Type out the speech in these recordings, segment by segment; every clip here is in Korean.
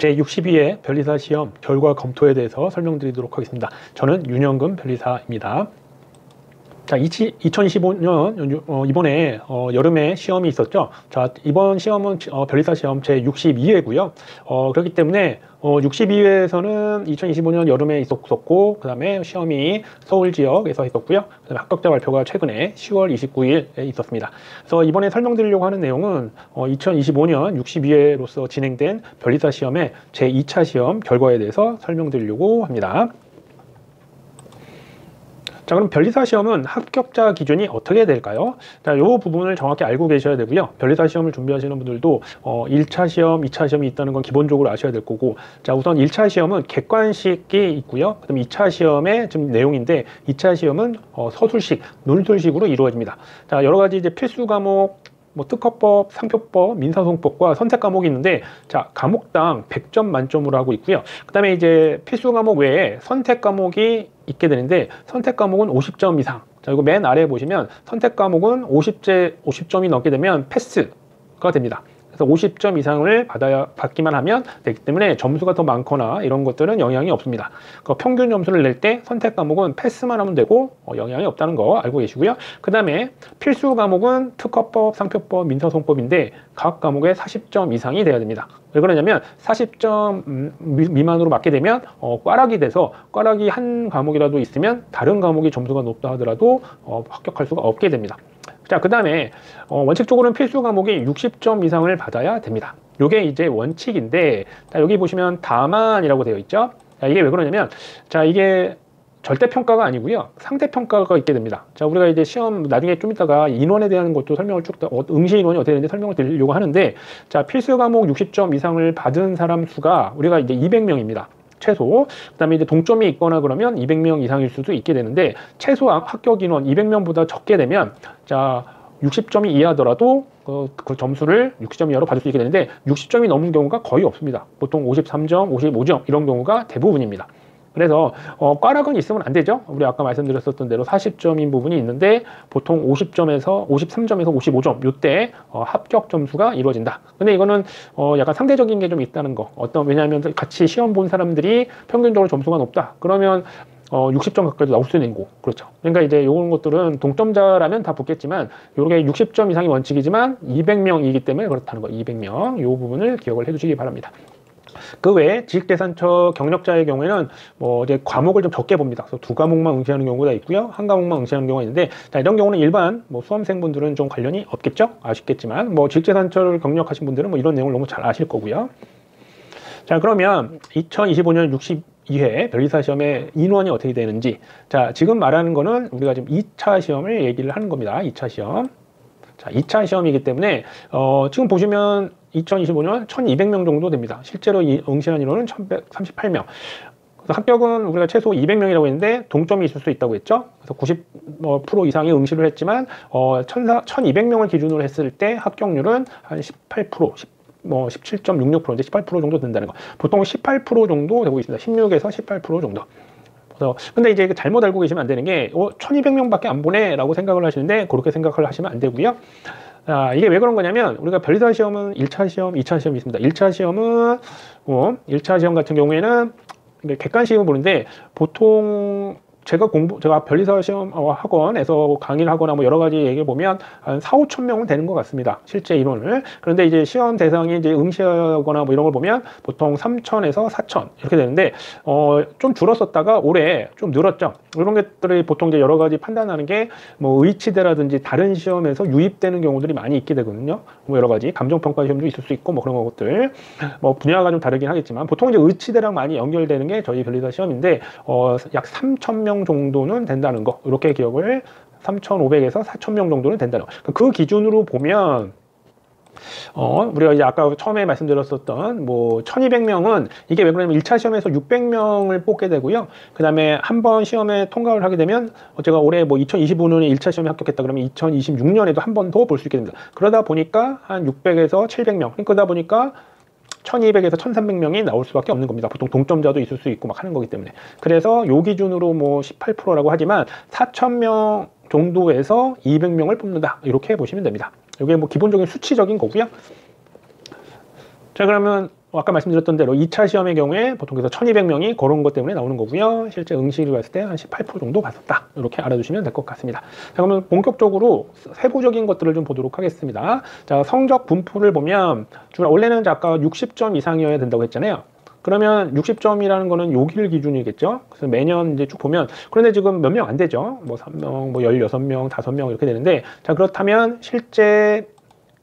제62회 변리사 시험 결과 검토에 대해서 설명드리도록 하겠습니다. 저는 윤영금 변리사입니다. 자, 2025년 이번에 여름에 시험이 있었죠. 자, 이번 시험은 변리사 시험 제62회고요. 그렇기 때문에 62회에서는 2025년 여름에 있었고, 그 다음에 시험이 서울 지역에서 있었고요. 그 다음에 합격자 발표가 최근에 10월 29일에 있었습니다. 그래서 이번에 설명드리려고 하는 내용은 2025년 62회로서 진행된 변리사 시험의 제2차 시험 결과에 대해서 설명드리려고 합니다. 자, 그럼 변리사 시험은 합격자 기준이 어떻게 될까요? 자, 이 부분을 정확히 알고 계셔야 되고요. 변리사 시험을 준비하시는 분들도 1차 시험, 2차 시험이 있다는 건 기본적으로 아셔야 될 거고, 자, 우선 1차 시험은 객관식이 있고요. 그다음 2차 시험의 좀 내용인데, 2차 시험은 서술식, 논술식으로 이루어집니다. 자, 여러 가지 이제 필수 과목, 뭐 특허법, 상표법, 민사소송법과 선택 과목이 있는데, 자, 과목당 100점 만점으로 하고 있고요. 그 다음에 이제 필수 과목 외에 선택 과목이 있게 되는데, 선택 과목은 50점 이상. 자, 이거 맨 아래에 보시면 선택 과목은 50점이 넘게 되면 패스가 됩니다. 그래서 50점 이상을 받기만 하면 되기 때문에 점수가 더 많거나 이런 것들은 영향이 없습니다. 그 평균 점수를 낼 때 선택 과목은 패스만 하면 되고 영향이 없다는 거 알고 계시고요. 그 다음에 필수 과목은 특허법, 상표법, 민사소송법인데 각 과목에 40점 이상이 돼야 됩니다. 왜 그러냐면 40점 미만으로 맞게 되면 꽈락이 돼서 꽈락이 한 과목이라도 있으면 다른 과목이 점수가 높다 하더라도 합격할 수가 없게 됩니다. 자, 그 다음에 원칙적으로는 필수 과목이 60점 이상을 받아야 됩니다. 이게 이제 원칙인데, 자, 여기 보시면 다만이라고 되어 있죠. 자, 이게 왜 그러냐면, 자, 이게 절대평가가 아니고요, 상대평가가 있게 됩니다. 자, 우리가 이제 시험 나중에 좀 이따가 인원에 대한 것도 설명을 응시 인원이 어떻게 되는지 설명을 드리려고 하는데, 자, 필수 과목 60점 이상을 받은 사람 수가 우리가 이제 200명입니다. 최소. 그 다음에 이제 동점이 있거나 그러면 200명 이상일 수도 있게 되는데, 최소 합격 인원 200명보다 적게 되면, 자, 60점이 이하더라도 그 점수를 60점 이하로 받을 수 있게 되는데, 60점이 넘은 경우가 거의 없습니다. 보통 53점, 55점 이런 경우가 대부분입니다. 그래서 꽈락은 있으면 안 되죠. 우리 아까 말씀드렸었던 대로 40점인 부분이 있는데, 보통 53점에서 55점 요때 합격 점수가 이루어진다. 근데 이거는 약간 상대적인 게 좀 있다는 거. 왜냐하면 같이 시험 본 사람들이 평균적으로 점수가 높다 그러면 60점 가까이도 나올 수도 있고, 그렇죠. 그러니까 이제 요런 것들은 동점자라면 다 붙겠지만, 요게 60점 이상이 원칙이지만 200명이기 때문에 그렇다는 거. 200명 요 부분을 기억을 해두시기 바랍니다. 그 외에 지식재산처 경력자의 경우에는 이제 과목을 좀 적게 봅니다. 그래서 2과목만 응시하는 경우가 있고요, 1과목만 응시하는 경우가 있는데, 자, 이런 경우는 일반 수험생분들은 좀 관련이 없겠죠. 아쉽겠지만 지식재산처를 경력하신 분들은 이런 내용을 너무 잘 아실 거고요. 자, 그러면 2025년 62회 변리사 시험의 인원이 어떻게 되는지, 자, 지금 말하는 거는 우리가 지금 2차 시험을 얘기를 하는 겁니다. 2차 시험. 자, 2차 시험이기 때문에 지금 보시면 2025년 1200명 정도 됩니다. 실제로 응시한 인원은 1138명. 그래서 합격은 우리가 최소 200명이라고 했는데 동점이 있을 수 있다고 했죠. 그래서 90% 이상이 응시를 했지만 1200명을 기준으로 했을 때 합격률은 한 18%, 17.66%인데 18% 정도 된다는 거. 보통 18% 정도 되고 있습니다. 16에서 18% 정도. 근데 이제 잘못 알고 계시면 안 되는 게 1200명밖에 안 보내 라고 생각을 하시는데, 그렇게 생각을 하시면 안 되고요. 이게 왜 그런 거냐면, 우리가 변리사 시험은 1차 시험, 2차 시험이 있습니다. 1차 시험은 1차 시험 같은 경우에는 객관식을 보는데, 보통 제가 변리사 시험 학원에서 강의를 하거나 여러 가지 얘기를 보면 한 4-5천 명은 되는 것 같습니다. 실제 인원을. 그런데 이제 시험 대상이 이제 응시하거나 이런 걸 보면 보통 3천에서 4천 이렇게 되는데, 좀 줄었었다가 올해 좀 늘었죠. 이런 것들이 보통 이제 여러 가지 판단하는 게 의치대라든지 다른 시험에서 유입되는 경우들이 많이 있게 되거든요. 여러 가지 감정평가 시험도 있을 수 있고 그런 것들 분야가 좀 다르긴 하겠지만, 보통 이제 의치대랑 많이 연결되는 게 저희 변리사 시험인데, 약 3,000명 정도는 된다는 거, 이렇게 기억을, 3,500에서 4,000명 정도는 된다는 거. 그 기준으로 보면 우리가 이제 아까 처음에 말씀드렸었던 1200명은 이게 왜 그러냐면 1차 시험에서 600명을 뽑게 되고요. 그 다음에 한 번 시험에 통과를 하게 되면, 제가 올해 2025년에 1차 시험에 합격했다 그러면 2026년에도 한 번 더 볼 수 있게 됩니다. 그러다 보니까 한 600에서 700명, 그러다 보니까 1200에서 1300명이 나올 수밖에 없는 겁니다. 보통 동점자도 있을 수 있고 하는 거기 때문에. 그래서 요 기준으로 18%라고 하지만 4000명 정도에서 200명을 뽑는다, 이렇게 보시면 됩니다. 이게 기본적인 수치적인 거고요. 자, 그러면 아까 말씀드렸던 대로 2차 시험의 경우에 보통 그래서 1200명이 그런 것 때문에 나오는 거고요. 실제 응시를 봤을 때 한 18% 정도 받았다. 이렇게 알아두시면 될 것 같습니다. 자, 그러면 본격적으로 세부적인 것들을 좀 보도록 하겠습니다. 자, 성적 분포를 보면 원래는 아까 60점 이상이어야 된다고 했잖아요. 그러면 60점이라는 거는 요길 기준이겠죠. 그래서 매년 이제 쭉 보면, 그런데 지금 몇 명 안 되죠. 뭐 3명, 뭐 16명, 5명 이렇게 되는데, 자, 그렇다면 실제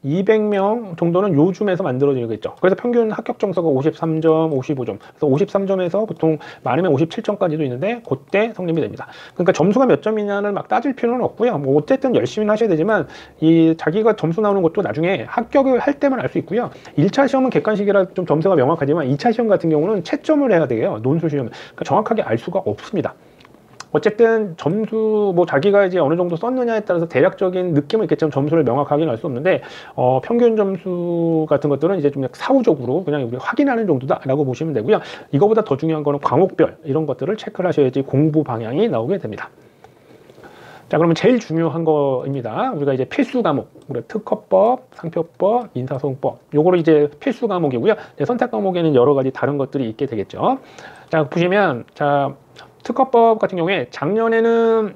200명 정도는 요즘에서 만들어지겠죠. 그래서 평균 합격 점수가 53점, 55점. 그래서 53점에서 보통 많으면 57점까지도 있는데 그때 성립이 됩니다. 그러니까 점수가 몇 점이냐를 막 따질 필요는 없고요. 뭐 어쨌든 열심히 하셔야 되지만 이 자기가 점수 나오는 것도 나중에 합격을 할 때만 알 수 있고요. 1차 시험은 객관식이라 좀 점수가 명확하지만 2차 시험 같은 경우는 채점을 해야 돼요. 논술 시험. 그러니까 정확하게 알 수가 없습니다. 어쨌든 점수 뭐 자기가 이제 어느 정도 썼느냐에 따라서 대략적인 느낌은 있겠지만 점수를 명확하게는 알 수 없는데 평균 점수 같은 것들은 이제 좀 사후적으로 그냥 우리 확인하는 정도다라고 보시면 되고요. 이거보다 더 중요한 거는 과목별 이런 것들을 체크를 하셔야지 공부 방향이 나오게 됩니다. 자, 그러면 제일 중요한 거입니다. 우리가 이제 필수 과목, 우리 특허법, 상표법, 민사소송법, 요거를 이제 필수 과목이고요. 선택 과목에는 여러 가지 다른 것들이 있게 되겠죠. 자, 보시면 자. 특허법 같은 경우에 작년에는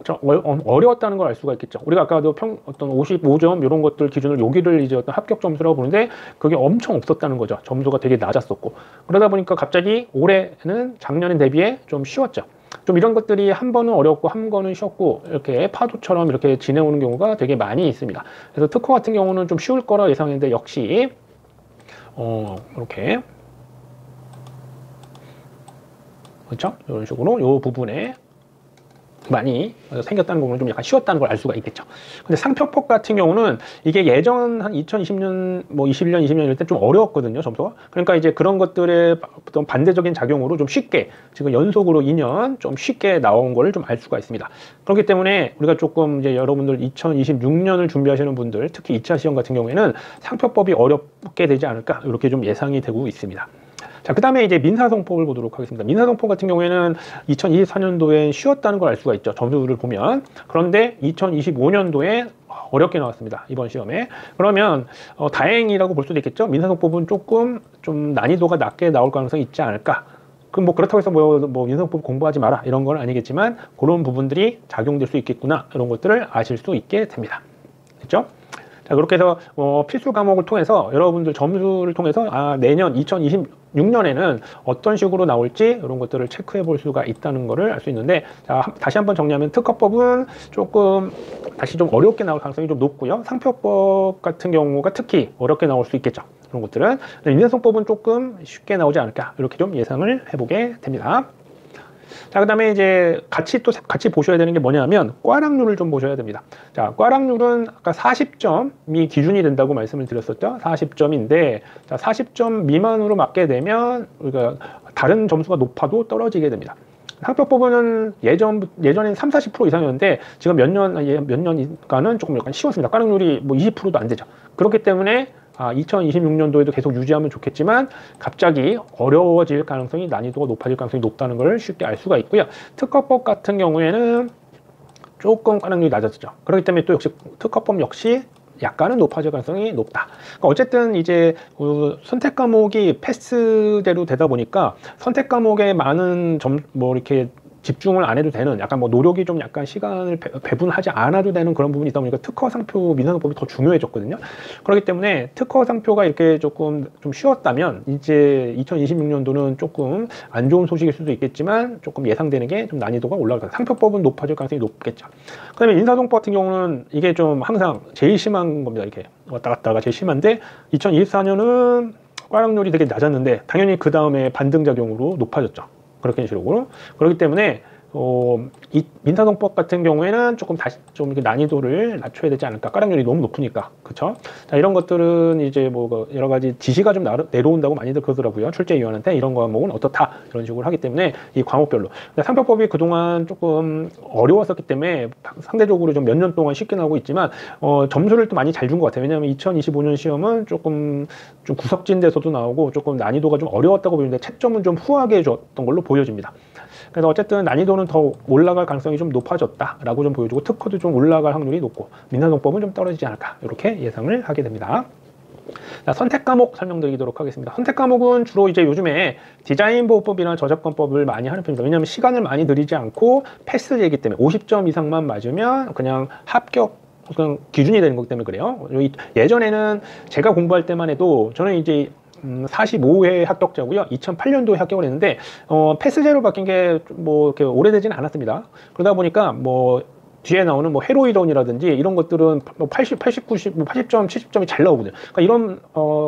좀 어려웠다는 걸 알 수가 있겠죠. 우리가 아까도 어떤 55점 이런 것들 기준으로 여기를 이제 어떤 합격 점수라고 보는데 그게 엄청 없었다는 거죠. 점수가 되게 낮았었고 그러다 보니까 갑자기 올해는 작년에 대비해 좀 쉬웠죠. 좀 이런 것들이 한 번은 어렵고 한 번은 쉬웠고 이렇게 파도처럼 이렇게 지내오는 경우가 되게 많이 있습니다. 그래서 특허 같은 경우는 좀 쉬울 거라 예상했는데 역시 이렇게. 그렇죠? 이런 식으로 이 부분에 많이 생겼다는 부분은 좀 약간 쉬웠다는 걸 알 수가 있겠죠. 근데 상표법 같은 경우는 이게 예전 한 2020년, 뭐 21년, 20년 이럴 때 좀 어려웠거든요, 점수가. 그러니까 이제 그런 것들의 어떤 반대적인 작용으로 좀 쉽게, 지금 연속으로 2년 좀 쉽게 나온 거를 좀 알 수가 있습니다. 그렇기 때문에 우리가 조금 이제 여러분들 2026년을 준비하시는 분들, 특히 2차 시험 같은 경우에는 상표법이 어렵게 되지 않을까, 이렇게 좀 예상이 되고 있습니다. 자, 그 다음에 이제 민사소송법을 보도록 하겠습니다. 민사소송법 같은 경우에는 2024년도에 쉬웠다는 걸 알 수가 있죠. 점수를 보면. 그런데 2025년도에 어렵게 나왔습니다. 이번 시험에. 그러면 다행이라고 볼 수도 있겠죠. 민사소송법은 조금 좀 난이도가 낮게 나올 가능성이 있지 않을까. 그럼 뭐 그렇다고 해서 뭐 민사소송법 공부하지 마라 이런 건 아니겠지만 그런 부분들이 작용될 수 있겠구나 이런 것들을 아실 수 있게 됩니다. 됐죠? 자, 그렇게 해서 필수 과목을 통해서 여러분들 점수를 통해서 내년 2026년에는 어떤 식으로 나올지 이런 것들을 체크해 볼 수가 있다는 것을 알 수 있는데, 자, 다시 한번 정리하면 특허법은 조금 다시 좀 어렵게 나올 가능성이 좀 높고요. 상표법 같은 경우가 특히 어렵게 나올 수 있겠죠. 그런 것들은. 민사소송법은 조금 쉽게 나오지 않을까 이렇게 좀 예상을 해보게 됩니다. 자, 그 다음에 이제 같이 보셔야 되는 게 뭐냐면 꽈락률을 좀 보셔야 됩니다. 자, 꽈락률은 아까 40점이 기준이 된다고 말씀을 드렸었죠. 40점인데, 자, 40점 미만으로 맞게 되면 우리가 다른 점수가 높아도 떨어지게 됩니다. 상표법은 예전엔 3, 40% 이상이었는데 지금 몇 년간은 조금 약간 쉬웠습니다. 꽈락률이 뭐 20%도 안 되죠. 그렇기 때문에 2026년도에도 계속 유지하면 좋겠지만 갑자기 어려워질 가능성이, 난이도가 높아질 가능성이 높다는 걸 쉽게 알 수가 있고요. 특허법 같은 경우에는 조금 꽈락률이 낮아졌죠. 그렇기 때문에 또 역시 특허법 역시 약간은 높아질 가능성이 높다. 그러니까 어쨌든 이제 선택 과목이 패스대로 되다 보니까 선택 과목에 많은 이렇게 집중을 안 해도 되는, 약간 뭐 노력이 좀 약간 시간을 배분하지 않아도 되는 그런 부분이 있다 보니까 특허, 상표, 민사소송법이 더 중요해졌거든요. 그렇기 때문에 특허, 상표가 이렇게 조금 좀 쉬웠다면 이제 2026년도는 조금 안 좋은 소식일 수도 있겠지만 조금 예상되는 게 좀 난이도가 올라갈 거예요. 상표법은 높아질 가능성이 높겠죠. 그 다음에 민사소송법 같은 경우는 이게 좀 항상 제일 심한 겁니다. 이렇게 왔다 갔다가 제일 심한데 2024년은 꽈락률이 되게 낮았는데 당연히 그 다음에 반등작용으로 높아졌죠. 그렇게 식으로. 그렇기 때문에 이 민사소송법 같은 경우에는 조금 다시 좀 이렇게 난이도를 낮춰야 되지 않을까. 꽈락률이 너무 높으니까. 그쵸? 자, 이런 것들은 이제 뭐 여러 가지 지시가 좀 내려온다고 많이들 그러더라고요. 출제위원한테 이런 과목은 어떻다. 이런 식으로 하기 때문에 이 과목별로. 근데 상표법이 그동안 조금 어려웠었기 때문에 상대적으로 좀 몇 년 동안 쉽게 나오고 있지만 점수를 또 많이 잘 준 것 같아요. 왜냐하면 2025년 시험은 조금 좀 구석진 데서도 나오고 조금 난이도가 좀 어려웠다고 보이는데 채점은 좀 후하게 줬던 걸로 보여집니다. 그래서 어쨌든 난이도는 더 올라갈 가능성이 좀 높아졌다라고 좀 보여주고 특허도 좀 올라갈 확률이 높고 민사소송법은 좀 떨어지지 않을까 이렇게 예상을 하게 됩니다. 자, 선택 과목 설명드리도록 하겠습니다. 선택 과목은 주로 이제 요즘에 디자인 보호법이나 저작권법을 많이 하는 편입니다. 왜냐하면 시간을 많이 들이지 않고 패스제이기 때문에 50점 이상만 맞으면 그냥 합격 그냥 기준이 되는 거기 때문에 그래요. 예전에는 제가 공부할 때만 해도 저는 이제 45회 합격자고요. 2008년도에 합격을 했는데 패스제로 바뀐 게 뭐 이렇게 오래되지는 않았습니다. 그러다 보니까 뭐 뒤에 나오는 뭐 회로이론이라든지 이런 것들은 뭐 80, 90, 뭐 80점, 70점이 잘 나오거든요. 그러니까 이런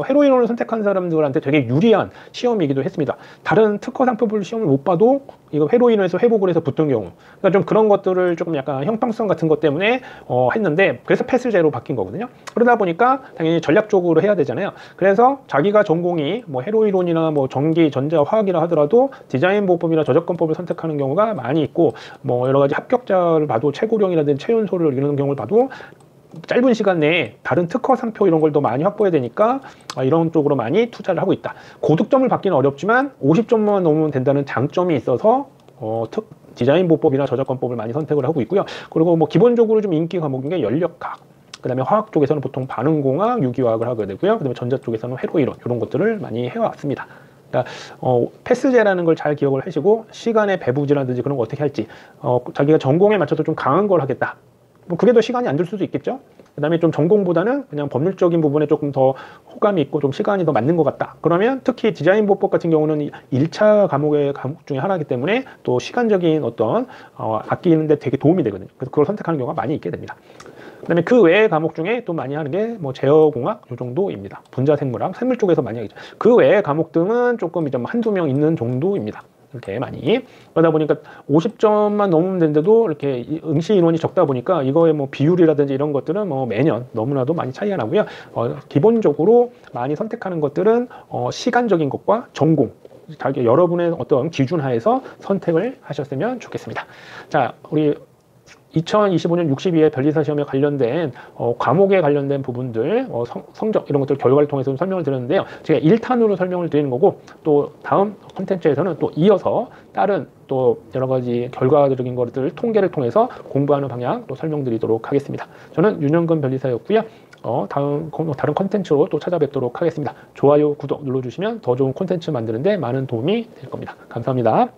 회로이론을 선택한 사람들한테 되게 유리한 시험이기도 했습니다. 다른 특허 상표별 시험을 못 봐도 이거 회로이론에서 회복을 해서 붙은 경우, 그러니까 좀 그런 것들을 조금 약간 형평성 같은 것 때문에 했는데 그래서 패스제로 바뀐 거거든요. 그러다 보니까 당연히 전략적으로 해야 되잖아요. 그래서 자기가 전공이 뭐 회로이론이나 뭐 전기, 전자, 화학이라 하더라도 디자인 보호법이나 저작권법을 선택하는 경우가 많이 있고 뭐 여러 가지 합격자를 봐도 최고령이라든지 최연소를 이런 경우를 봐도 짧은 시간 내에 다른 특허 상표 이런 걸 더 많이 확보해야 되니까 이런 쪽으로 많이 투자를 하고 있다. 고득점을 받기는 어렵지만 50점만 넘으면 된다는 장점이 있어서 디자인 보호법이나 저작권법을 많이 선택을 하고 있고요. 그리고 뭐 기본적으로 좀 인기 과목인 게 연력학, 그 다음에 화학 쪽에서는 보통 반응공학, 유기화학을 하게 되고요. 그 다음에 전자 쪽에서는 회로이론 이런 것들을 많이 해왔습니다. 그러니까 패스제라는 걸 잘 기억을 하시고 시간의 배부지라든지 그런 거 어떻게 할지 자기가 전공에 맞춰서 좀 강한 걸 하겠다. 뭐 그게 더 시간이 안 들 수도 있겠죠. 그 다음에 좀 전공보다는 그냥 법률적인 부분에 조금 더 호감이 있고 좀 시간이 더 맞는 것 같다. 그러면 특히 디자인 보호법 같은 경우는 1차 과목 중에 하나이기 때문에 또 시간적인 어떤 아끼는데 되게 도움이 되거든요. 그래서 그걸 선택하는 경우가 많이 있게 됩니다. 그 다음에 그 외의 과목 중에 또 많이 하는 게 뭐 제어공학 이 정도입니다. 분자생물학, 생물 쪽에서 많이 하겠죠. 그 외의 과목 등은 조금 이제 한두 명 있는 정도입니다. 이렇게 많이. 그러다 보니까 50점만 넘으면 되는데도 이렇게 응시 인원이 적다 보니까 이거의 뭐 비율이라든지 이런 것들은 뭐 매년 너무나도 많이 차이가 나고요. 기본적으로 많이 선택하는 것들은 시간적인 것과 전공, 자기 여러분의 어떤 기준 하에서 선택을 하셨으면 좋겠습니다. 자, 우리 2025년 62회 변리사 시험에 관련된 과목에 관련된 부분들, 성적 이런 것들 결과를 통해서 설명을 드렸는데요. 제가 1탄으로 설명을 드리는 거고 또 다음 콘텐츠에서는 또 이어서 다른 또 여러 가지 결과적인 것들 통계를 통해서 공부하는 방향 또 설명드리도록 하겠습니다. 저는 윤영근 변리사였고요. 다른 콘텐츠로 또 찾아뵙도록 하겠습니다. 좋아요, 구독 눌러주시면 더 좋은 콘텐츠 만드는데 많은 도움이 될 겁니다. 감사합니다.